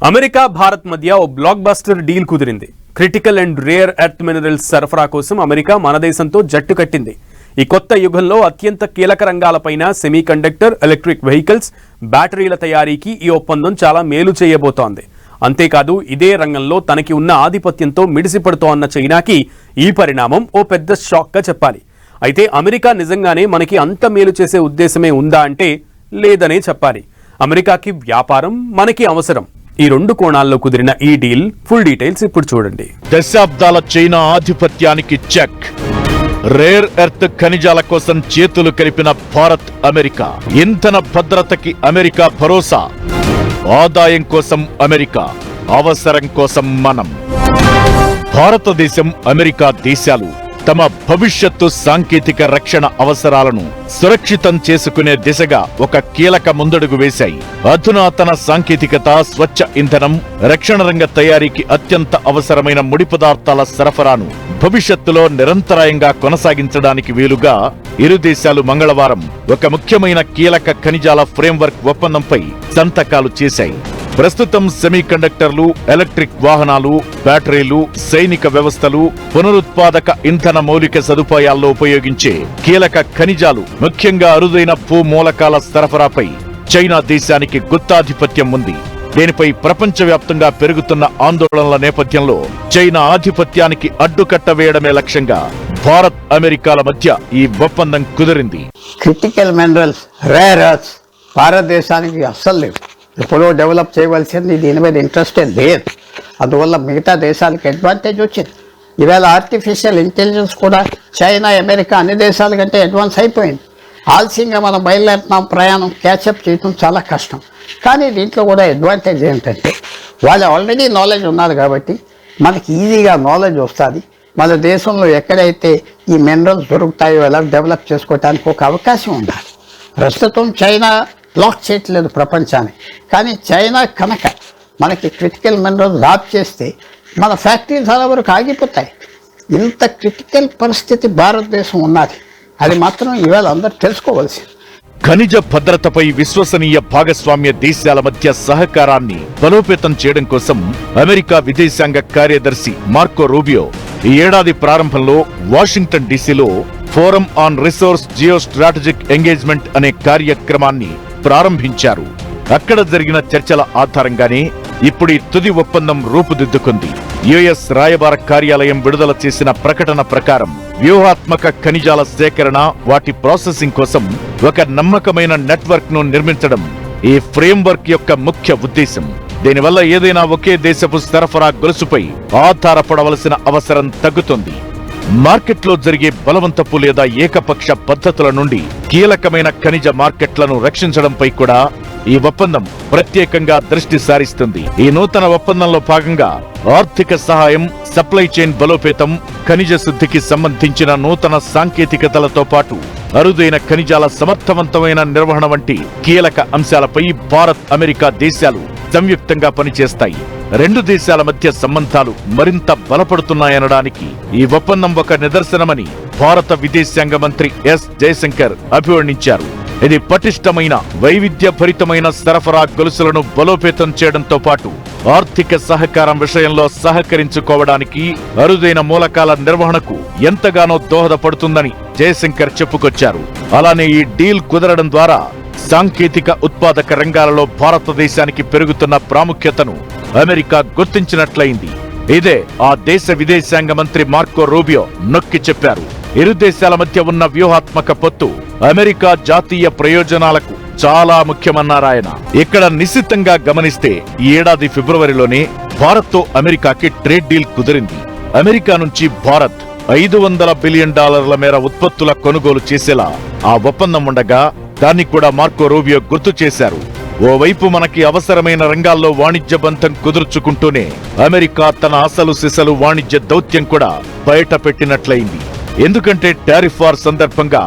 America Bharat మధ్య ఓ block buster deal కుదిరింది. Critical and rare earth minerals సరఫరా కోసం అమెరికా మన దేశంతో జట్టు కట్టింది. ఈ కొత్త యుగంలో అత్యంత కీలక రంగాలపైన సెమీ కండక్టర్, ఎలక్ట్రిక్ వెహికల్స్, బ్యాటరీల తయారీకి ఈ ఒప్పందం చాలా మేలు చేయబోతోంది. అంతేకాదు ఇదే రంగంలో తనకి ఉన్న ఆధిపత్యంతో మిడిసిపడుతోన్న చైనాకి ఈ పరిణామం ఓ పెద్ద షాక్గా చెప్పాలి. అయితే అమెరికా నిజంగానే మనకి అంత మేలు చేసే ఉద్దేశమే ఉందా అంటే లేదనే చెప్పాలి. అమెరికాకి వ్యాపారం, మనకి అవసరం. ఈ రెండు కోణాల్లో కుదిరిన ఈ డీల్ ఫుల్ డీటెయిల్స్ ఇప్పుడు చూడండి. దశాబ్దాల చైనా ఆధిపత్యానికి చెక్. రేర్ ఎర్త్ ఖనిజాల కోసం చేతులు కలిపిన భారత్, అమెరికా. ఇంధన భద్రతకి అమెరికా భరోసా. ఆదాయం కోసం అమెరికా, అవసరం కోసం మనం. భారతదేశం, అమెరికా దేశాలు తమ భవిష్యత్తు సాంకేతిక రక్షణ అవసరాలను సురక్షితం చేసుకునే దిశగా ఒక కీలక ముందడుగు వేశాయి. అధునాతన సాంకేతికత, స్వచ్ఛ ఇంధనం, రక్షణ రంగ తయారీకి అత్యంత అవసరమైన ముడి పదార్థాల సరఫరాను భవిష్యత్తులో నిరంతరాయంగా కొనసాగించడానికి వీలుగా ఇరు దేశాలు మంగళవారం ఒక ముఖ్యమైన కీలక ఖనిజాల ఫ్రేమ్వర్క్ ఒప్పందంపై సంతకాలు చేశాయి. ప్రస్తుతం సెమీ కండక్టర్లు, ఎలక్ట్రిక్ వాహనాలు, బ్యాటరీలు, సైనిక వ్యవస్థలు, పునరుత్పాదక ఇంధన మౌలిక సదుపాయాల్లో ఉపయోగించే కీలక ఖనిజాలు, ముఖ్యంగా అరుదైన భూమూలకాల సరఫరాపై చైనా దేశానికి గుత్తాధిపత్యం ఉంది. దీనిపై ప్రపంచవ్యాప్తంగా పెరుగుతున్న ఆందోళనల నేపథ్యంలో చైనా ఆధిపత్యానికి అడ్డుకట్ట వేయడమే లక్ష్యంగా భారత్, అమెరికాల మధ్య ఈ ఒప్పందం కుదిరింది. క్రిటికల్ మినరల్స్, రేర్ ఎర్త్స్ భారతదేశానికి అస్సలు లేవు. ఎప్పుడో డెవలప్ చేయవలసింది, దీని మీద ఇంట్రెస్టే లేదు. అందువల్ల మిగతా దేశాలకు అడ్వాంటేజ్ వచ్చింది. ఈవేళ ఆర్టిఫిషియల్ ఇంటెలిజెన్స్ కూడా చైనా, అమెరికా అన్ని దేశాల కంటే అడ్వాన్స్ అయిపోయింది. ఆలస్యంగా మనం బయలుదేరుతున్నాం, ప్రయాణం క్యాచప్ చేయడం చాలా కష్టం. కానీ దీంట్లో కూడా అడ్వాంటేజ్ ఏంటంటే వాళ్ళు ఆల్రెడీ నాలెడ్జ్ ఉన్నారు కాబట్టి మనకి ఈజీగా నాలెడ్జ్ వస్తుంది. మన దేశంలో ఎక్కడైతే ఈ మినరల్స్ దొరుకుతాయో ఎలా డెవలప్ చేసుకోవడానికి ఒక అవకాశం ఉండాలి. ప్రస్తుతం చైనా బ్లాక్ చేయట్లేదు ప్రపంచాన్ని. కానీ చైనా కనుక మనకి క్రిటికల్ మినరల్స్ డ్రాప్ చేస్తే మన ఫ్యాక్టరీలు చాలా వరకు ఆగిపోతాయి. ఇంత క్రిటికల్ పరిస్థితి భారతదేశం ఉన్నది. అది మాత్రం ఇవాళ అందరూ తెలుసుకోవాల్సింది. ఖనిజ భద్రతపై విశ్వసనీయ భాగస్వామ్య దేశాల మధ్య సహకారాన్ని బలోపేతం చేయడం కోసం అమెరికా విదేశాంగ కార్యదర్శి మార్కో రూబియో ఈ ఏడాది ప్రారంభంలో వాషింగ్టన్ డీసీలో forum on resource geo strategic engagement అనే కార్యక్రమాన్ని ప్రారంభించారు. అక్కడ జరిగిన చర్చల ఆధారంగానే ఇప్పుడు ఈ తుది ఒప్పందం రూపుదిద్దుకుంది. యుఎస్ రాయబార కార్యాలయం విడుదల చేసిన ప్రకటన ప్రకారం వ్యూహాత్మక ఖనిజాల సేకరణ, వాటి ప్రాసెసింగ్ కోసం ఒక నమ్మకమైన నెట్వర్క్ ను నిర్మించడం ఈ ఫ్రేమ్వర్క్ యొక్క ముఖ్య ఉద్దేశం. దీనివల్ల ఏదైనా ఒకే దేశపు సరఫరా గొలుసుపై ఆధారపడవలసిన అవసరం తగ్గుతుంది. మార్కెట్లో జరిగే బలవంతపు లేదా ఏకపక్ష పద్ధతుల నుండి కీలకమైన ఖనిజ మార్కెట్లను రక్షించడంపై కూడా ఈ ఒప్పందం ప్రత్యేకంగా దృష్టి సారిస్తుంది. ఈ నూతన ఒప్పందంలో భాగంగా ఆర్థిక సహాయం, సప్లై చైన్ బలోపేతం, ఖనిజ శుద్ధికి సంబంధించిన నూతన సాంకేతికతలతో పాటు అరుదైన ఖనిజాల సమర్థవంతమైన నిర్వహణ వంటి కీలక అంశాలపై భారత్, అమెరికా దేశాలు సంయుక్తంగా పనిచేస్తాయి. రెండు దేశాల మధ్య సంబంధాలు మరింత బలపడుతున్నాయనడానికి ఈ ఒప్పందం ఒక నిదర్శనమని భారత విదేశాంగ మంత్రి ఎస్ జయశంకర్ అభివర్ణించారు. ఇది పటిష్టమైన, వైవిధ్యభరితమైన సరఫరా గొలుసులను బలోపేతం చేయడంతో పాటు ఆర్థిక సహకారం విషయంలో సహకరించుకోవడానికి, అరుదైన మూలకాల నిర్వహణకు ఎంతగానో దోహదపడుతుందని జయశంకర్ చెప్పుకొచ్చారు. అలానే ఈ డీల్ కుదరడం ద్వారా సాంకేతిక ఉత్పాదక రంగాలలో భారతదేశానికి పెరుగుతున్న ప్రాముఖ్యతను అమెరికా గుర్తించినట్లయింది. ఇదే ఆ దేశ విదేశాంగ మంత్రి మార్కో రూబియో నొక్కి చెప్పారు. ఇరు దేశాల మధ్య ఉన్న వ్యూహాత్మక పొత్తు అమెరికా జాతీయ ప్రయోజనాలకు చాలా ముఖ్యమన్నారాయన. ఇక్కడ నిశ్చితంగా గమనిస్తే ఈ ఏడాది ఫిబ్రవరిలోనే భారత్తో అమెరికాకి ట్రేడ్ డీల్ కుదిరింది. అమెరికా నుంచి భారత్ $500 బిలియన్ మేర ఉత్పత్తుల కొనుగోలు చేసేలా ఆ ఒప్పందం ఉండగా దాన్ని కూడా మార్కో రూబియో గుర్తు చేశారు. ఓవైపు మనకి అవసరమైన రంగాల్లో వాణిజ్య బంధం కుదుర్చుకుంటూనే అమెరికా తన అసలు సిసలు వాణిజ్య దౌత్యం కూడా బయట పెట్టినట్లయింది. ఎందుకంటే టారిఫ్ వార్ సందర్భంగా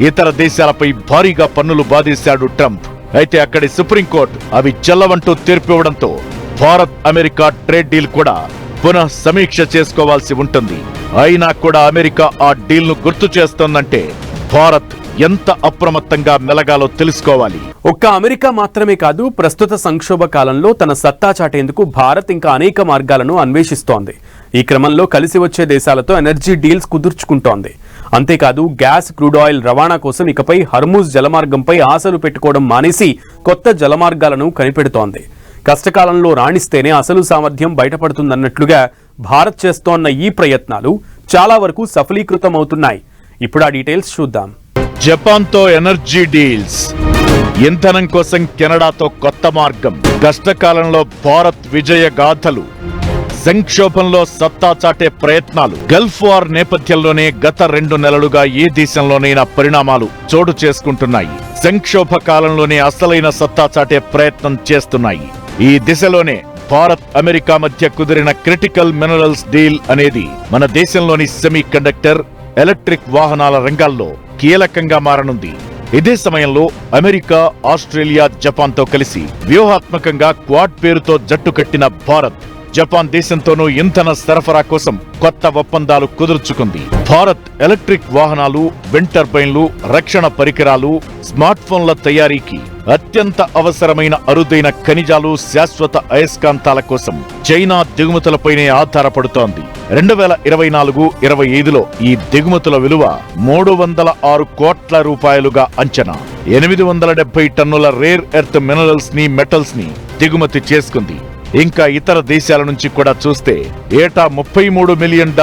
ఇతర దేశాలపై భారీగా పన్నులు బాధేశాడు ట్రంప్. అయితే అక్కడి సుప్రీంకోర్టు అవి చెల్లవంటూ తీర్పివ్వడంతో భారత్, అమెరికా ట్రేడ్ డీల్ కూడా పునః సమీక్ష చేసుకోవాల్సి ఉంటుంది. అయినా కూడా అమెరికా ఆ డీల్ ను గుర్తు చేస్తోందంటే భారత్ ఎంత అప్రమత్తంగా మెలగాలో తెలుసుకోవాలి. ఒక్క అమెరికా మాత్రమే కాదు, ప్రస్తుత సంక్షోభ కాలంలో తన సత్తా చాటేందుకు భారత్ ఇంకా అనేక మార్గాలను అన్వేషిస్తోంది. ఈ క్రమంలో కలిసి వచ్చే దేశాలతో ఎనర్జీ డీల్స్ కుదుర్చుకుంటోంది. అంతేకాదు, గ్యాస్, క్రూడ్ ఆయిల్ రవాణా కోసం ఇకపై హర్మూజ్ జలమార్గంపై ఆశలు పెట్టుకోవడం మానేసి కొత్త జలమార్గాలను కనిపెడుతోంది. కష్టకాలంలో రాణిస్తేనే అసలు సామర్థ్యం బయటపడుతుందన్నట్లుగా భారత్ చేస్తోన్న ఈ ప్రయత్నాలు చాలా వరకు సఫలీకృతమవుతున్నాయి. ఇప్పుడు ఆ డీటెయిల్స్ చూద్దాం. జపాన్తో ఎనర్జీ డీల్స్, ఇంధనం కోసం కెనడాతో కొత్త మార్గం, కష్టకాలంలో భారత్ విజయ గాథలు, సంక్షోభంలో సత్తా చాటే ప్రయత్నాలు. గల్ఫ్ వార్ నేపథ్యంలోనే గత 2 నెలలుగా ఏ దేశంలోనైనా పరిణామాలు చోటు చేసుకుంటున్నాయి. సంక్షోభ కాలంలోనే అసలైన సత్తా చాటే ప్రయత్నం చేస్తున్నాయి. ఈ దిశలోనే భారత్, అమెరికా మధ్య కుదిరిన క్రిటికల్ మినరల్స్ డీల్ అనేది మన దేశంలోని సెమీ కండక్టర్, ఎలక్ట్రిక్ వాహనాల రంగాల్లో కీలకంగా మారనుంది. ఇదే సమయంలో అమెరికా, ఆస్ట్రేలియా, జపాన్తో కలిసి వ్యూహాత్మకంగా క్వాడ్ పేరుతో జట్టు కట్టిన భారత్, జపాన్ దేశంతోనూ ఇంధన సరఫరా కోసం కొత్త ఒప్పందాలు కుదుర్చుకుంది. భారత్ ఎలక్ట్రిక్ వాహనాలు, విండ్ టర్బైన్లు, రక్షణ పరికరాలు, స్మార్ట్ ఫోన్ల తయారీకి అత్యంత అవసరమైన అరుదైన ఖనిజాలు, శాశ్వత అయస్కాంతాల కోసం చైనా దిగుమతులపైనే ఆధారపడుతోంది. 2024-25లో ఈ దిగుమతుల విలువ 306 కోట్ల రూపాయలుగా అంచనా. 870 టన్నుల రేర్ ఎర్త్ మినరల్స్ ని, మెటల్స్ ని దిగుమతి చేసుకుంది. ఇంకా ఇతర దేశాల నుంచి కూడా చూస్తే ఏటా $33 మిలియన్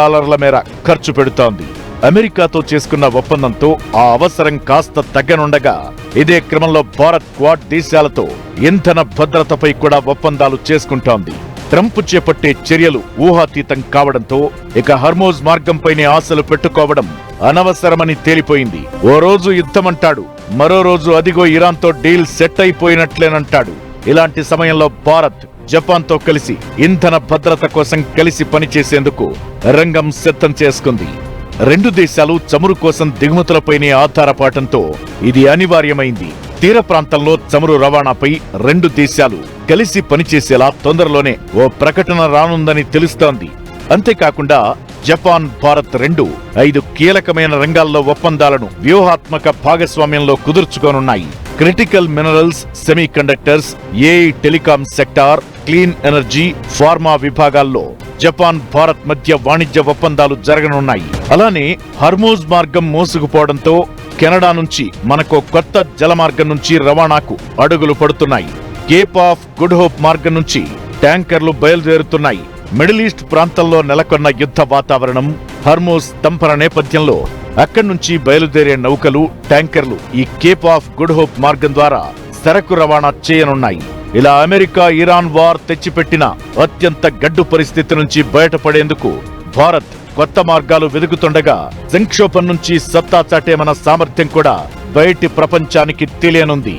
మేర ఖర్చు పెడుతోంది. అమెరికాతో చేసుకున్న ఒప్పందంతో ఆ అవసరం కాస్త తగ్గనుండగా, ఇదే క్రమంలో భారత్ క్వాడ్ దేశాలతో ఇంధన భద్రతపై కూడా ఒప్పందాలు చేసుకుంటోంది. ట్రంప్ చేపట్టే చర్యలు ఊహాతీతం కావడంతో ఇక హర్మోజ్ మార్గంపైనే ఆశలు పెట్టుకోవడం అనవసరమని తేలిపోయింది. ఓ రోజు యుద్ధమంటాడు, మరో రోజు అదిగో ఇరాన్తో డీల్ సెట్ అయిపోయినట్లేనంటాడు. ఇలాంటి సమయంలో భారత్ జపాన్తో కలిసి ఇంధన భద్రత కోసం కలిసి పనిచేసేందుకు రంగం సిద్ధం చేసుకుంది. 2 దేశాలు చమురు కోసం దిగుమతులపైనే ఆధారపడటంతో ఇది అనివార్యమైంది. తీర ప్రాంతంలో చమురు రవాణాపై 2 దేశాలు కలిసి పనిచేసేలా తొందరలోనే ఓ ప్రకటన రానుందని తెలుస్తోంది. అంతేకాకుండా జపాన్, భారత్ 5 కీలకమైన రంగాల్లో ఒప్పందాలను వ్యూహాత్మక భాగస్వామ్యంలో కుదుర్చుకోనున్నాయి. Critical minerals, semiconductors, AI, telecom sector, clean energy, pharma విభాగాల్లో జపాన్, భారత్ మధ్య వాణిజ్య ఒప్పందాలు జరగనున్నాయి. అలానే హర్మూజ్ మార్గం మోసుకుపోవడంతో కెనడా నుంచి మనకో కొత్త జలమార్గం నుంచి రవాణాకు అడుగులు పడుతున్నాయి. కేప్ ఆఫ్ గుడ్ హోప్ మార్గం నుంచి ట్యాంకర్లు బయలుదేరుతున్నాయి. మిడిల్ ఈస్ట్ ప్రాంతంలో నెలకొన్న యుద్ధ వాతావరణం, హర్మూజ్ స్తంభన నేపథ్యంలో అక్కడి నుంచి బయలుదేరే నౌకలు, ట్యాంకర్లు ఈ కేప్ ఆఫ్ గుడ్ హోప్ మార్గం ద్వారా సరకు రవాణా చేయనున్నాయి. ఇలా అమెరికా, ఇరాన్ వార్ తెచ్చిపెట్టిన అత్యంత గడ్డు పరిస్థితి నుంచి బయటపడేందుకు భారత్ కొత్త మార్గాలు వెతుకుతుండగా, సంక్షోభం నుంచి సత్తా చాటే మన సామర్థ్యం కూడా బయటి ప్రపంచానికి తెలియనుంది.